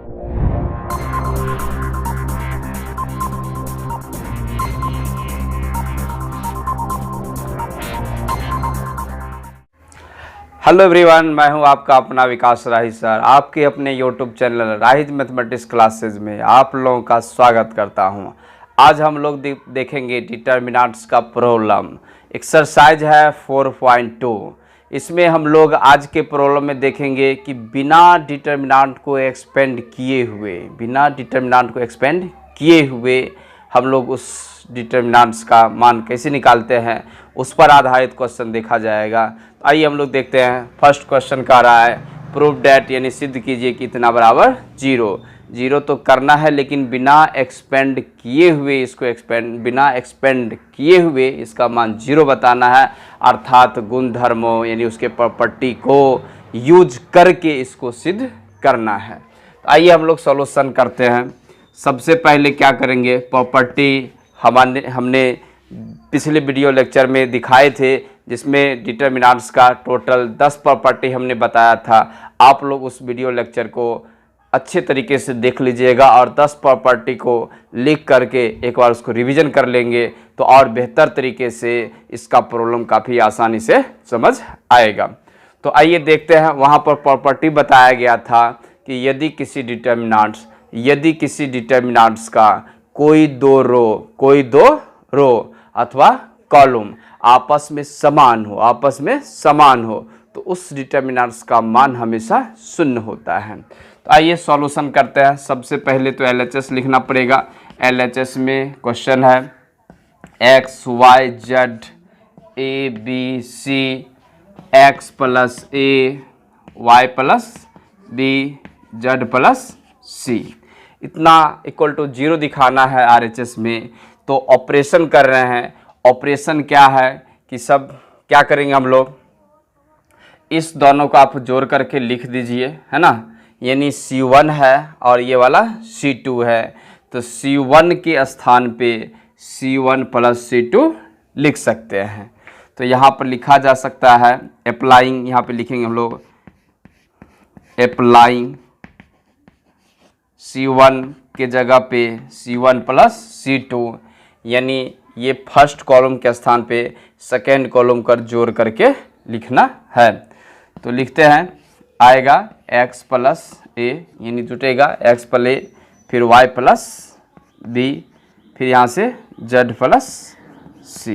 Hello everyone, मैं हूं आपका अपना विकास राहिज सर। आपके अपने यूट्यूब चैनल राहिज मैथमेटिक्स क्लासेज में आप लोगों का स्वागत करता हूं। आज हम लोग देखेंगे डिटर्मिनेंट्स का प्रॉब्लम। एक्सरसाइज है 4.2। इसमें हम लोग आज के प्रॉब्लम में देखेंगे कि बिना डिटर्मिनेंट को एक्सपेंड किए हुए हम लोग उस डिटर्मिनेंट्स का मान कैसे निकालते हैं, उस पर आधारित क्वेश्चन देखा जाएगा। तो आइए हम लोग देखते हैं। फर्स्ट क्वेश्चन कह रहा है प्रूव डैट, यानी सिद्ध कीजिए कि इतना बराबर जीरो तो करना है, लेकिन बिना एक्सपेंड किए हुए इसका मान जीरो बताना है, अर्थात गुणधर्मों यानी उसके प्रॉपर्टी को यूज करके इसको सिद्ध करना है। तो आइए हम लोग सॉल्यूशन करते हैं। सबसे पहले क्या करेंगे, प्रॉपर्टी हमने पिछले वीडियो लेक्चर में दिखाए थे, जिसमें डिटर्मिनेंट्स का टोटल 10 प्रॉपर्टी हमने बताया था। आप लोग उस वीडियो लेक्चर को अच्छे तरीके से देख लीजिएगा और 10 प्रॉपर्टी को लिख करके एक बार उसको रिवीजन कर लेंगे तो और बेहतर तरीके से इसका प्रॉब्लम काफ़ी आसानी से समझ आएगा। तो आइए देखते हैं। वहाँ पर प्रॉपर्टी बताया गया था कि यदि किसी डिटर्मिनेंट्स का कोई दो रो अथवा कॉलम आपस में समान हो तो उस डिटर्मिनेंट्स का मान हमेशा शून्य होता है। तो आइए सॉल्यूशन करते हैं। सबसे पहले तो LHS लिखना पड़ेगा। LHS में क्वेश्चन है x y z a b c x plus a y plus b z plus c, इतना इक्वल टू 0 दिखाना है RHS में। तो ऑपरेशन कर रहे हैं। ऑपरेशन क्या है कि सब क्या करेंगे हम लोग, इस दोनों को आप जोड़ करके लिख दीजिए, है ना। यानी C1 है और ये वाला C2 है, तो C1 के स्थान पे C1 प्लस C2 लिख सकते हैं। तो यहाँ पर लिखा जा सकता है अप्लाइंग, यहाँ पे लिखेंगे हम लोग अप्लाइंग C1 के जगह पे C1 प्लस C2, यानी ये फर्स्ट कॉलम के स्थान पे सेकेंड कॉलम कर जोड़ करके लिखना है। तो लिखते हैं, आएगा x प्लस a, यानी जुटेगा x प्लस a, फिर y प्लस b, फिर यहाँ से z प्लस c,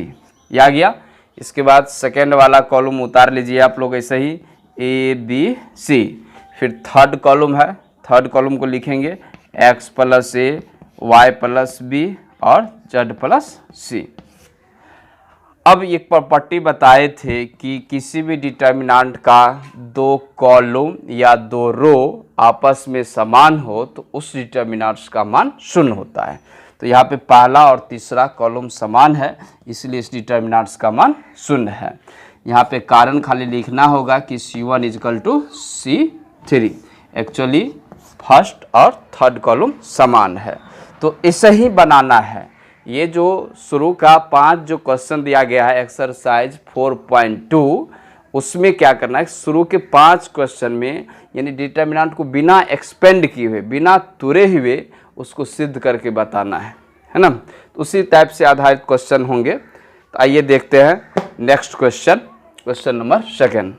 ये आ गया। इसके बाद सेकेंड वाला कॉलम उतार लीजिए आप लोग ऐसे ही a b c, फिर थर्ड कॉलम है, थर्ड कॉलम को लिखेंगे x plus a, y plus b और z प्लस c। अब एक प्रॉपर्टी बताए थे कि किसी भी डिटर्मिनेंट का दो कॉलम या दो रो आपस में समान हो तो उस डिटर्मिनेंट्स का मान शून्य होता है। तो यहाँ पे पहला और तीसरा कॉलम समान है, इसलिए इस डिटर्मिनेंट्स का मान शून्य है। यहाँ पे कारण खाली लिखना होगा कि C1 equal to C3। Actually first और थर्ड कॉलम समान है, तो ऐसे ही बनाना है। ये जो शुरू का 5 जो क्वेश्चन दिया गया है एक्सरसाइज 4.2, उसमें क्या करना है, शुरू के 5 क्वेश्चन में यानी डिटर्मिनेंट को बिना एक्सपेंड किए हुए, बिना तुरे हुए उसको सिद्ध करके बताना है ना। तो उसी टाइप से आधारित क्वेश्चन होंगे। तो आइए देखते हैं नेक्स्ट क्वेश्चन, क्वेश्चन नंबर 2।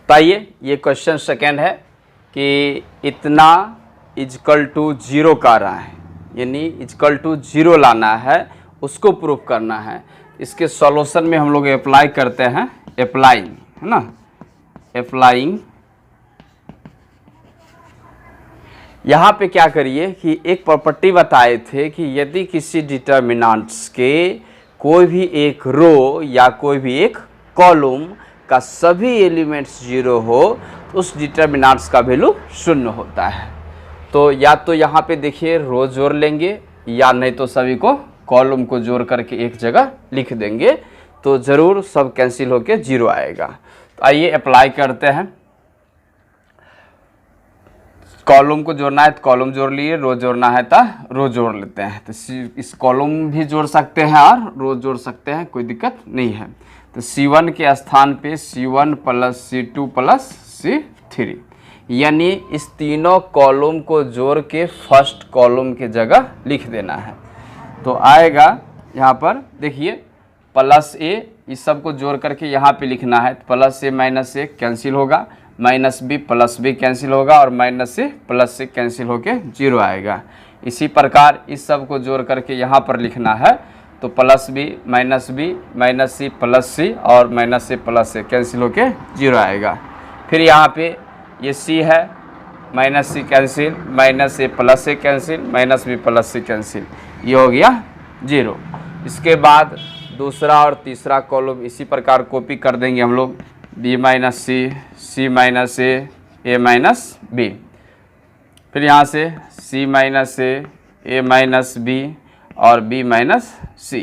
तो आइए, ये क्वेश्चन 2 है कि इतना इक्वल टू 0 का रहा है, यानी इक्वल टू 0 लाना है, उसको प्रूफ करना है। इसके सॉल्यूशन में हम लोग अप्लाई करते हैं अप्लाइंग, है ना, अप्लाइंग। यहाँ पे क्या करिए कि एक प्रॉपर्टी बताए थे कि यदि किसी डिटर्मिनेंट्स के कोई भी एक रो या कोई भी एक कॉलम का सभी एलिमेंट्स 0 हो तो उस डिटर्मिनेंट्स का वैल्यू 0 होता है। तो या तो यहाँ पे देखिए रो जोड़ लेंगे, या नहीं तो सभी को कॉलम को जोड़ करके एक जगह लिख देंगे, तो ज़रूर सब कैंसिल होके 0 आएगा। तो आइए अप्लाई करते हैं। कॉलम को जोड़ना है तो कॉलम जोड़ लिए, रो जोड़ना है तो रो जोड़ लेते हैं। तो इस कॉलम भी जोड़ सकते हैं और रो जोड़ सकते हैं, कोई दिक्कत नहीं है। तो C1 के स्थान पे C1 plus C2 plus C3, यानी इस तीनों कॉलम को जोड़ के फर्स्ट कॉलम की जगह लिख देना है। तो आएगा यहाँ पर देखिए प्लस ए, इस सब को जोड़ करके यहाँ पे लिखना है। Plus A minus A cancel होगा, minus B plus B cancel होगा और माइनस से प्लस से कैंसिल होके 0 आएगा। इसी प्रकार इस सब को जोड़ करके यहाँ पर लिखना है। तो plus B minus C plus C और माइनस से प्लस से कैंसिल होके 0 आएगा। फिर यहाँ पे ये सी है, माइनस सी कैंसिल, माइनस ए प्लस से कैंसिल, माइनस बी प्लस से कैंसिल, ये हो गया 0। इसके बाद दूसरा और तीसरा कॉलम इसी प्रकार कॉपी कर देंगे हम लोग, B minus C minus A minus B. फिर यहाँ से सी माइनस ए माइनस बी और बी माइनस सी।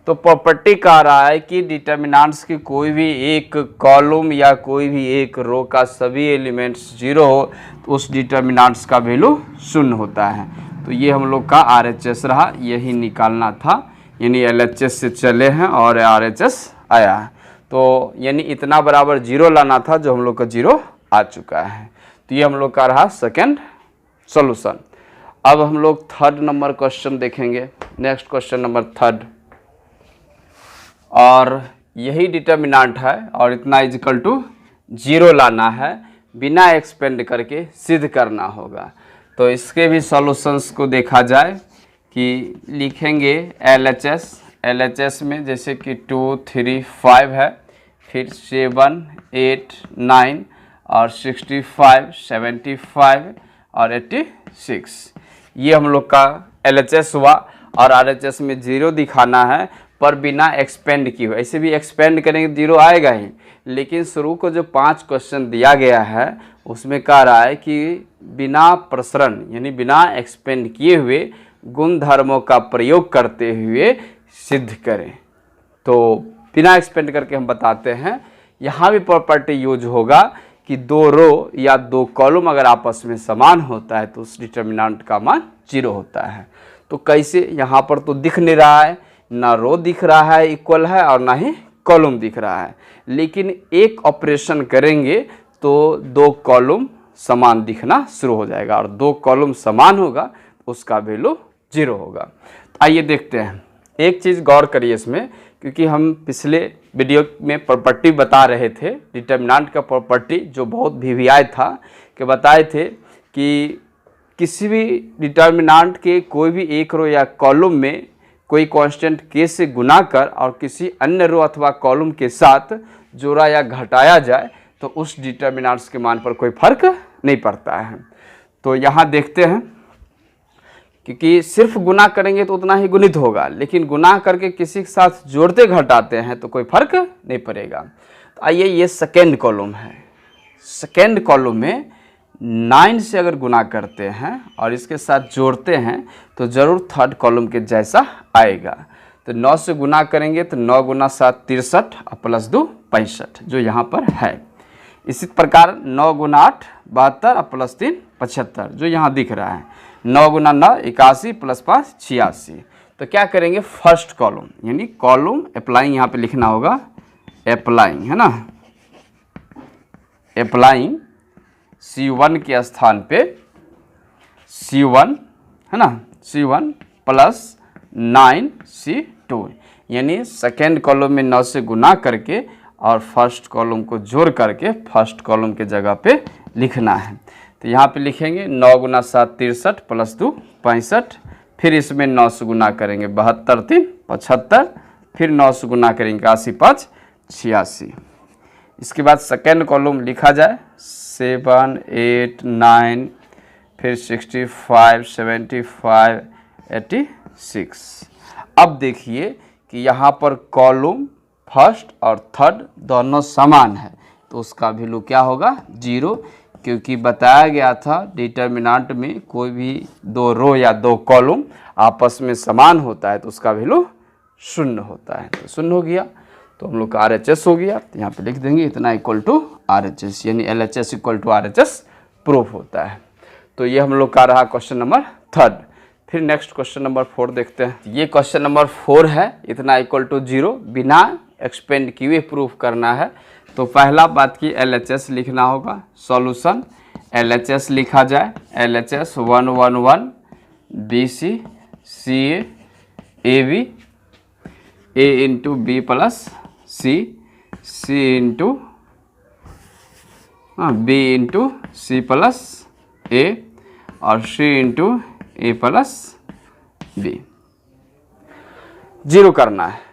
तो प्रॉपर्टी कह रहा है कि डिटर्मिनेंट्स की कोई भी एक कॉलम या कोई भी एक रो का सभी एलिमेंट्स 0 हो तो उस डिटर्मिनेंट्स का वैल्यू 0 होता है। तो ये हम लोग का RHS रहा, यही निकालना था, यानी LHS से चले हैं और RHS आया है। तो यानी इतना बराबर 0 लाना था जो हम लोग का 0 आ चुका है। तो ये हम लोग का रहा सेकंड सॉल्यूशन। अब हम लोग थर्ड नंबर क्वेश्चन देखेंगे। नेक्स्ट क्वेश्चन नंबर थर्ड, और यही डिटर्मिनेंट है और इतना इक्वल टू 0 लाना है, बिना एक्सपेंड करके सिद्ध करना होगा। तो इसके भी सॉल्यूशंस को देखा जाए कि लिखेंगे LHS में जैसे कि 2 3 5 है, फिर 7 8 9 और 65 75 और 86, ये हम लोग का LHS हुआ। और RHS में 0 दिखाना है पर बिना एक्सपेंड किए हुए, ऐसे भी एक्सपेंड करेंगे 0 आएगा ही, लेकिन शुरू को जो 5 क्वेश्चन दिया गया है उसमें कह रहा है कि बिना प्रसरण यानी बिना एक्सपेंड किए हुए गुण धर्मों का प्रयोग करते हुए सिद्ध करें। तो बिना एक्सपेंड करके हम बताते हैं, यहाँ भी प्रॉपर्टी यूज होगा कि 2 रो या 2 कॉलम अगर आपस में समान होता है तो उस डिटर्मिनेंट का मान 0 होता है। तो कैसे, यहाँ पर तो दिख नहीं रहा है, ना रो दिख रहा है इक्वल है और ना ही कॉलम दिख रहा है, लेकिन एक ऑपरेशन करेंगे तो 2 कॉलम समान दिखना शुरू हो जाएगा और 2 कॉलम समान होगा तो उसका वैल्यू 0 होगा। तो आइए देखते हैं। एक चीज़ गौर करिए इसमें, क्योंकि हम पिछले वीडियो में प्रॉपर्टी बता रहे थे, डिटर्मिनेंट का प्रॉपर्टी जो बहुत VVI था, कि बताए थे कि किसी भी डिटर्मिनेंट के कोई भी एक रो या कॉलम में कोई कांस्टेंट k से गुना कर और किसी अन्य रो अथवा कॉलम के साथ जोड़ा या घटाया जाए तो उस डिटर्मिनेंट्स के मान पर कोई फर्क नहीं पड़ता है। तो यहाँ देखते हैं, क्योंकि सिर्फ गुना करेंगे तो उतना ही गुणित होगा, लेकिन गुना करके किसी के साथ जोड़ते घटाते हैं तो कोई फर्क नहीं पड़ेगा। तो आइए, ये सेकेंड कॉलम है। सेकेंड कॉलम में 9 से अगर गुना करते हैं और इसके साथ जोड़ते हैं तो ज़रूर थर्ड कॉलम के जैसा आएगा। तो 9 से गुना करेंगे तो 9 गुना 7 63 और प्लस 2 65 जो यहाँ पर है। इसी प्रकार 9 गुना 8 72 और प्लस 3 75 जो यहाँ दिख रहा है। 9 गुना 9 81 प्लस 5 86। तो क्या करेंगे, फर्स्ट कॉलम यानी कॉलम अप्लाइंग यहाँ पे लिखना होगा, अप्लाइंग है ना, अप्लाइंग C1 के स्थान पे C1 है ना, C1 प्लस 9 C2, यानी सेकेंड कॉलम में 9 से गुना करके और फर्स्ट कॉलम को जोड़ करके फर्स्ट कॉलम के जगह पे लिखना है। तो यहाँ पे लिखेंगे 9 गुना 7 63 प्लस 2 65, फिर इसमें 9 से गुना करेंगे 72 3 75, फिर 9 से गुना करेंगे 81 5 86। इसके बाद सेकेंड कॉलम लिखा जाए 7 8 9, फिर 65 75 86। अब देखिए कि यहाँ पर कॉलम फर्स्ट और थर्ड दोनों समान है तो उसका वैल्यू क्या होगा, 0, क्योंकि बताया गया था डिटर्मिनेंट में कोई भी 2 रो या 2 कॉलम आपस में समान होता है तो उसका वैल्यू 0 होता है। तो 0 हो गया तो हम लोग का RHS हो गया। तो यहाँ पे लिख देंगे इतना इक्वल टू RHS, यानी LHS equal to RHS proof होता है। तो ये हम लोग का रहा क्वेश्चन नंबर थर्ड। फिर नेक्स्ट क्वेश्चन नंबर 4 देखते हैं। ये क्वेश्चन नंबर 4 है, इतना इक्वल टू 0 बिना एक्सपेंड किए प्रूफ करना है तो पहला बात की LHS लिखना होगा। सॉल्यूशन LHS लिखा जाए, LHS 111 BC CA AB A into B plus C, C into B into C plus A और C into A plus B. Zero करना है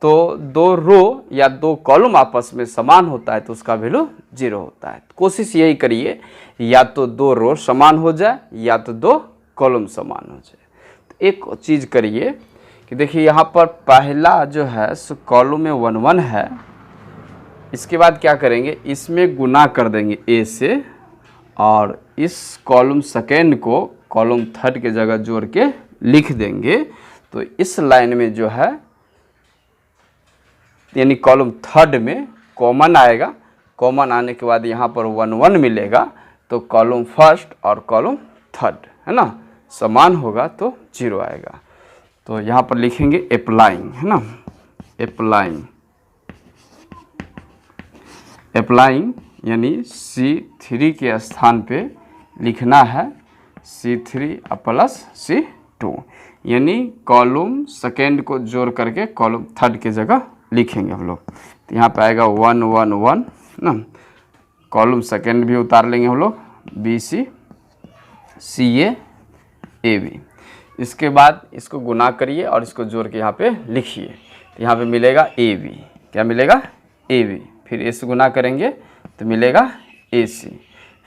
तो दो रो या दो कॉलम आपस में समान होता है तो उसका वैल्यू जीरो होता है। कोशिश यही करिए या तो दो रो समान हो जाए या तो दो कॉलम समान हो जाए। तो एक चीज़ करिए कि देखिए यहाँ पर पहला जो है सो कॉलम में 1 1 है, इसके बाद क्या करेंगे इसमें गुना कर देंगे ए से और इस कॉलम सेकेंड को कॉलम थर्ड के जगह जोड़ के लिख देंगे। तो इस लाइन में जो है यानी कॉलम थर्ड में कॉमन आएगा, कॉमन आने के बाद यहाँ पर 1 1 मिलेगा तो कॉलम फर्स्ट और कॉलम थर्ड है ना समान होगा तो जीरो आएगा। तो यहाँ पर लिखेंगे अप्लाइंग है ना, अप्लाइंग यानी C3 के स्थान पे लिखना है C3 प्लस C2 यानी कॉलम सेकेंड को जोड़ करके कॉलम थर्ड के जगह लिखेंगे हम लोग। तो यहाँ पे आएगा 1 1 1 ना, कॉलम सेकेंड भी उतार लेंगे हम लोग BC CA AB। इसके बाद इसको गुना करिए और इसको जोड़ के यहाँ पे लिखिए। तो यहाँ पे मिलेगा AB, क्या मिलेगा AB, फिर इसे गुना करेंगे तो मिलेगा AC,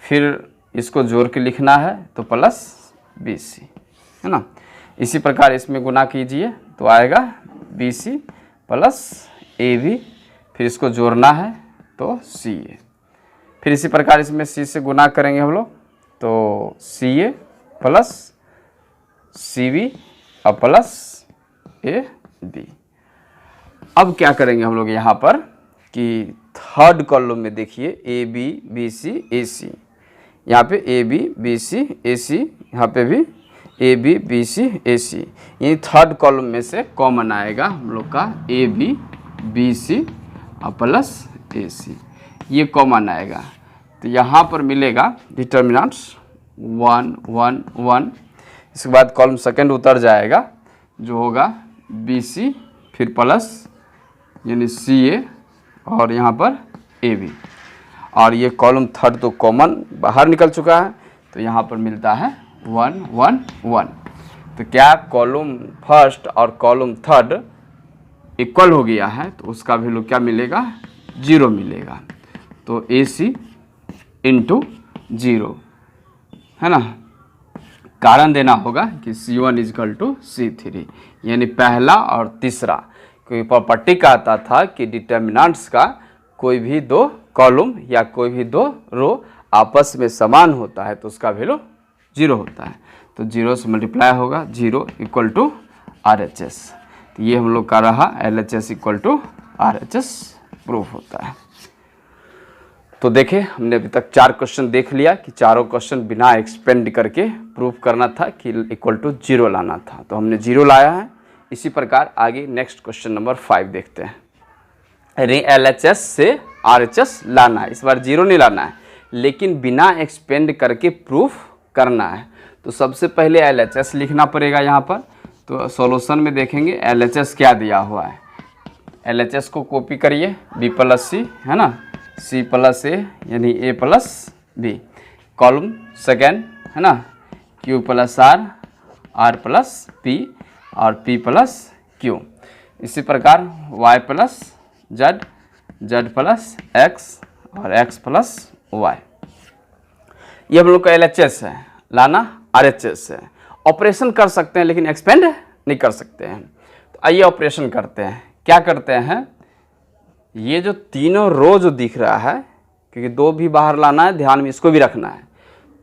फिर इसको जोड़ के लिखना है तो प्लस BC है ना। इसी प्रकार इसमें गुना कीजिए तो आएगा BC प्लस AB, फिर इसको जोड़ना है तो CA, फिर इसी प्रकार इसमें C से गुना करेंगे हम लोग तो CA प्लस CB और प्लस AB। अब क्या करेंगे हम लोग यहाँ पर कि थर्ड कॉलम में देखिए AB BC AC, यहाँ पे AB BC AC, यहाँ पे भी AB BC AC, ये थर्ड कॉलम में से कॉमन आएगा हम लोग का AB BC और प्लस AC, ये कॉमन आएगा। तो यहाँ पर मिलेगा डिटर्मिनेंट्स 1 1 1, इसके बाद कॉलम सेकंड उतर जाएगा जो होगा BC फिर प्लस यानी CA और यहाँ पर AB, और ये कॉलम थर्ड तो कॉमन बाहर निकल चुका है तो यहाँ पर मिलता है 1 1 1। तो क्या कॉलम फर्स्ट और कॉलम थर्ड इक्वल हो गया है तो उसका वैल्यू क्या मिलेगा जीरो मिलेगा। तो AC इंटू जीरो है ना, कारण देना होगा कि C1 इजकल टू C3 यानी पहला और तीसरा। कोई प्रॉपर्टी कहता था कि डिटर्मिनेंट्स का कोई भी दो कॉलम या कोई भी दो रो आपस में समान होता है तो उसका वैल्यू जीरो होता है। तो जीरो से मल्टीप्लाई होगा, जीरो इक्वल टू RHS। तो ये हम लोग का रहा LHS equal to RHS proof होता है। तो देखें हमने अभी तक 4 क्वेश्चन देख लिया कि चारों क्वेश्चन बिना एक्सपेंड करके प्रूफ करना था कि इक्वल टू जीरो लाना था, तो हमने जीरो लाया है। इसी प्रकार आगे नेक्स्ट क्वेश्चन नंबर 5 देखते हैं। LHS से RHS लाना है, इस बार जीरो नहीं लाना है लेकिन बिना एक्सपेंड करके प्रूफ करना है। तो सबसे पहले LHS लिखना पड़ेगा यहाँ पर। तो सॉल्यूशन में देखेंगे LHS क्या दिया हुआ है, LHS को कॉपी करिए B प्लस C है ना, C प्लस A यानी A plus B, column second है ना Q plus R, R plus P और P प्लस Q। इसी प्रकार Y plus Z, Z plus X और X प्लस Y। ये हम लोग का LHS है, लाना RHS है। ऑपरेशन कर सकते हैं लेकिन एक्सपेंड नहीं कर सकते हैं। तो आइए ऑपरेशन करते हैं। क्या करते हैं, ये जो तीनों रो जो दिख रहा है क्योंकि दो भी बाहर लाना है, ध्यान में इसको भी रखना है।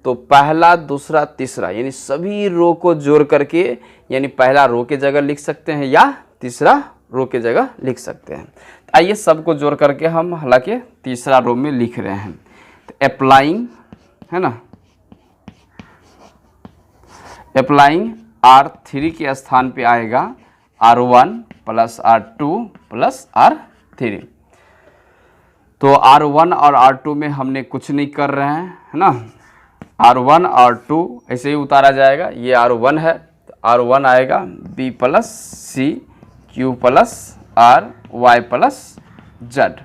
तो पहला दूसरा तीसरा यानी सभी रो को जोड़ करके यानी पहला रो के जगह लिख सकते हैं या तीसरा रो के जगह लिख सकते हैं। तो आइए सबको जोड़ करके हम हालांकि तीसरा रो में लिख रहे हैं। तो अप्लाइंग है ना, अप्लाइंग R3 के स्थान पे आएगा R1 प्लस R2 प्लस 3। तो R1 और R2 में हमने कुछ नहीं कर रहे हैं, है ना। R1 और 2 ऐसे ही उतारा जाएगा। ये R1 है, तो R1 आएगा B plus C Q plus R Y plus Z।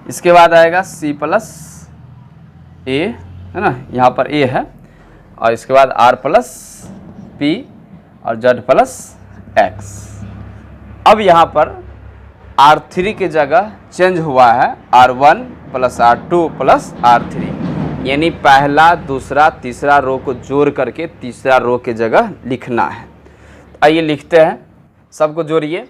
इसके बाद आएगा C प्लस A, है ना, यहाँ पर A है, और इसके बाद R प्लस P और Z प्लस X। अब यहाँ पर R3 की जगह चेंज हुआ है R1 plus R2 plus R3, यानी पहला दूसरा तीसरा रो को जोड़ करके तीसरा रो की जगह लिखना है। आइए लिखते हैं, सबको जोड़िए।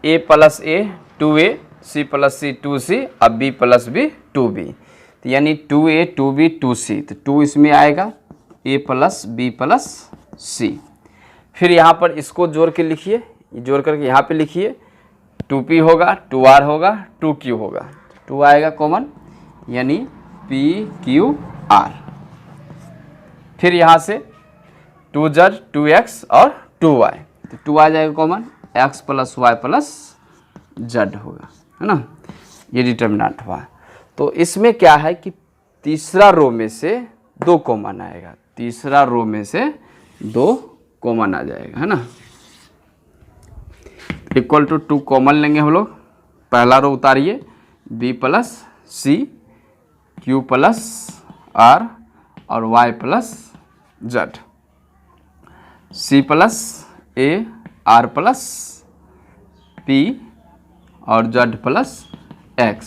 A plus A 2A, C plus C 2C, अब B प्लस B 2B, तो यानी 2A 2B 2C, तो 2 इसमें आएगा, A plus B plus C। फिर यहाँ पर इसको जोड़ के लिखिए, जोड़ करके यहाँ पे लिखिए, 2P होगा, 2R होगा, 2Q होगा, 2 आएगा कॉमन, यानी PQR। फिर यहाँ से 2Z 2X और 2Y, तो 2 आ जाएगा common, X plus Y plus Z होगा, है ना। ये डिटर्मिनेंट हुआ। तो इसमें क्या है कि तीसरा रो में से 2 कॉमन आएगा, तीसरा रो में से 2 कॉमन आ जाएगा, है ना। इक्वल टू 2 कॉमन लेंगे हम लोग। पहला रो उतारिए, B plus C Q plus R और Y plus Z, C plus A R plus P और Z प्लस X।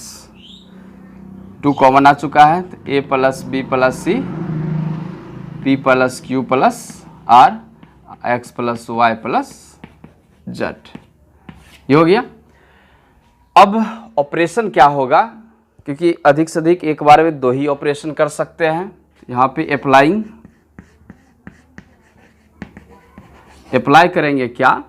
2 कॉमन आ चुका है, तो A plus B plus C, P plus Q plus R, X plus Y plus Z, ये हो गया। अब operation क्या होगा, क्योंकि अधिक से अधिक एक बार में 2 ही ऑपरेशन कर सकते हैं। यहाँ पे अप्लाई करेंगे क्या,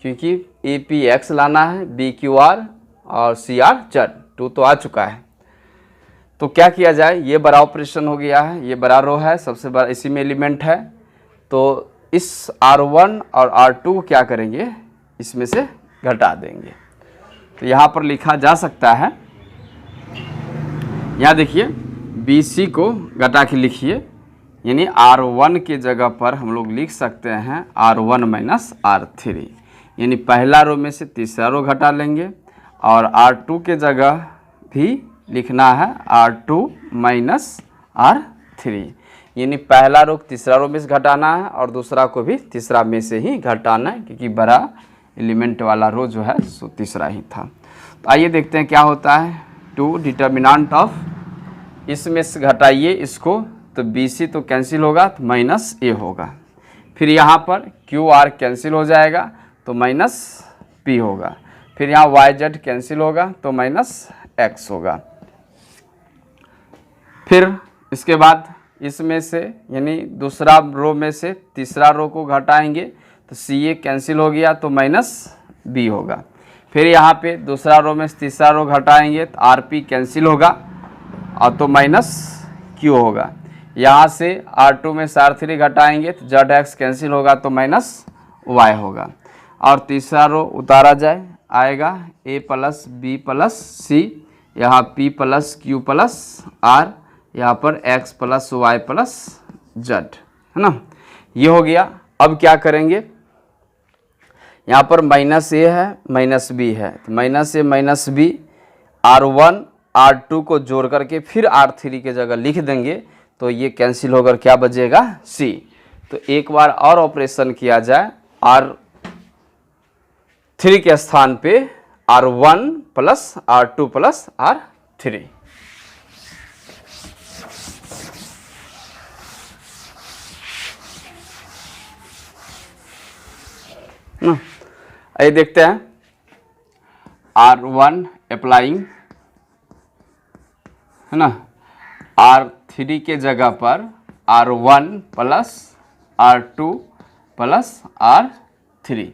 क्योंकि APX लाना है, BQR और CRZ 2 तो आ चुका है। तो क्या किया जाए, ये बड़ा ऑपरेशन हो गया है, ये बड़ा रो है, सबसे बड़ा इसी में एलिमेंट है, तो इस R1 और R2 को क्या करेंगे, इसमें से घटा देंगे। तो यहाँ पर लिखा जा सकता है, यहाँ देखिए BC को घटा के लिखिए, यानी R1 के जगह पर हम लोग लिख सकते हैं R1 माइनस R3, यानी पहला रो में से तीसरा रो घटा लेंगे, और R2 के जगह भी लिखना है R2 माइनस R3, यानी पहला रो तीसरा रो में से घटाना है और दूसरा को भी तीसरा में से ही घटाना है, क्योंकि बड़ा एलिमेंट वाला रो जो है सो तीसरा ही था। तो आइए देखते हैं क्या होता है। 2 डिटर्मिनेंट ऑफ, इसमें से घटाइए इसको, तो BC तो कैंसिल होगा, तो माइनस A होगा। फिर यहाँ पर QR कैंसिल हो जाएगा, तो माइनस P होगा। फिर यहाँ YZ कैंसिल होगा, तो माइनस X होगा। फिर इसके बाद इसमें से, यानी दूसरा रो में से तीसरा रो को घटाएंगे, तो CA कैंसिल हो गया, तो माइनस B होगा। फिर यहाँ पे दूसरा रो में से तीसरा रो घटाएंगे, तो RP कैंसिल होगा और तो माइनस Q होगा। यहाँ से R2 में से R3 घटाएंगे, तो ZX कैंसिल होगा, तो माइनस Y होगा। और तीसरा रो उतारा जाए, आएगा A plus B plus C, यहाँ P plus Q plus R, यहाँ पर X plus Y plus Z, है ना। ये हो गया। अब क्या करेंगे, यहाँ पर माइनस A है, माइनस B है, तो minus A minus B, R1 R2 को जोड़ करके फिर R3 के जगह लिख देंगे, तो ये कैंसिल होकर क्या बचेगा, C। तो एक बार और ऑपरेशन किया जाए, R3 के स्थान पे R1 plus R2 plus R3। आइए देखते हैं, R1 अप्लाइंग, है ना, R3 के जगह पर R1 plus R2 plus R3,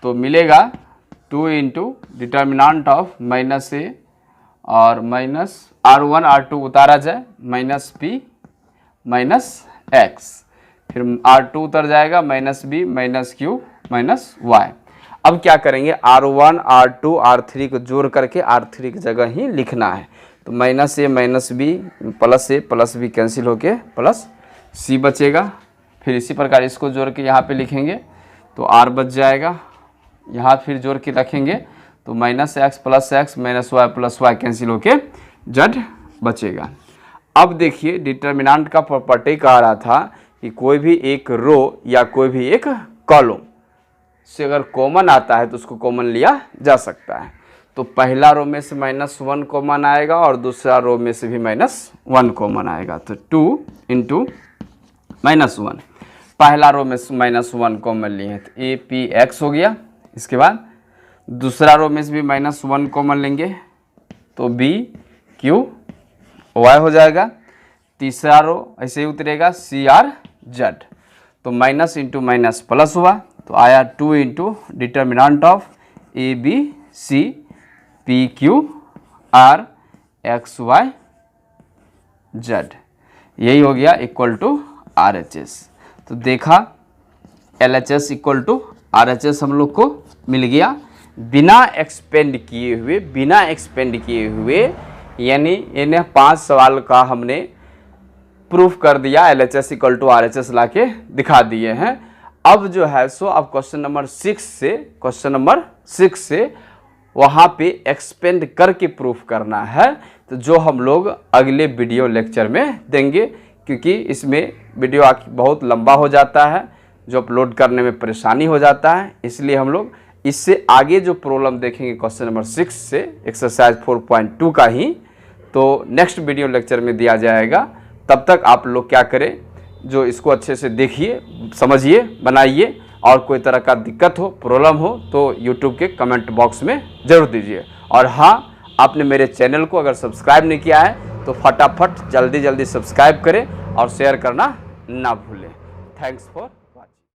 तो मिलेगा 2 into determinant of minus A और माइनस R1 R2 उतारा जाए, माइनस P माइनस X, फिर R2 उतर जाएगा, minus B minus Q minus Y। अब क्या करेंगे, R1 R2 R3 को जोड़ करके R3 की जगह ही लिखना है। तो minus A minus B plus B cancel होके प्लस सी बचेगा। फिर इसी प्रकार इसको जोड़ के यहाँ पे लिखेंगे तो आर बच जाएगा। यहाँ फिर जोड़ के रखेंगे तो minus X minus Y plus Y cancel होके जेड बचेगा। अब देखिए डिटर्मिनेंट का प्रॉपर्टी कह रहा था कि कोई भी एक रो या कोई भी एक कॉलम से अगर कॉमन आता है तो उसको कॉमन लिया जा सकता है। तो पहला रो में से -1 कॉमन आएगा और दूसरा रो में से भी -1 कॉमन आएगा। तो 2 इंटू -1, पहला रो में -1 कॉमन लिए हैं तो ए पी एक्स हो गया। इसके बाद दूसरा रो में से भी -1 कॉमन लेंगे तो बी क्यू वाई हो जाएगा। तीसरा रो ऐसे ही उतरेगा सी आर जेड। तो माइनस इंटू माइनस प्लस हुआ तो आया 2 into determinant of A B C P Q R X Y Z, यही हो गया equal to R H S. तो देखा L H S equal to R H S हम लोग को मिल गया बिना एक्सपेंड किए हुए यानी इन्हें 5 सवाल का हमने प्रूफ कर दिया, L H S equal to R H S ला के दिखा दिए हैं। अब जो है सो अब क्वेश्चन नंबर 6 से वहाँ पे एक्सपेंड करके प्रूफ करना है। तो जो हम लोग अगले वीडियो लेक्चर में देंगे, क्योंकि इसमें वीडियो बहुत लंबा हो जाता है, जो अपलोड करने में परेशानी हो जाता है। इसलिए हम लोग इससे आगे जो प्रॉब्लम देखेंगे क्वेश्चन नंबर 6 से एक्सरसाइज 4.2 का ही, तो नेक्स्ट वीडियो लेक्चर में दिया जाएगा। तब तक आप लोग क्या करें, जो इसको अच्छे से देखिए, समझिए, बनाइए, और कोई तरह का दिक्कत हो, प्रॉब्लम हो तो यूट्यूब के कमेंट बॉक्स में ज़रूर दीजिए। और हाँ, आपने मेरे चैनल को अगर सब्सक्राइब नहीं किया है तो फटाफट जल्दी सब्सक्राइब करें और शेयर करना ना भूलें। Thanks for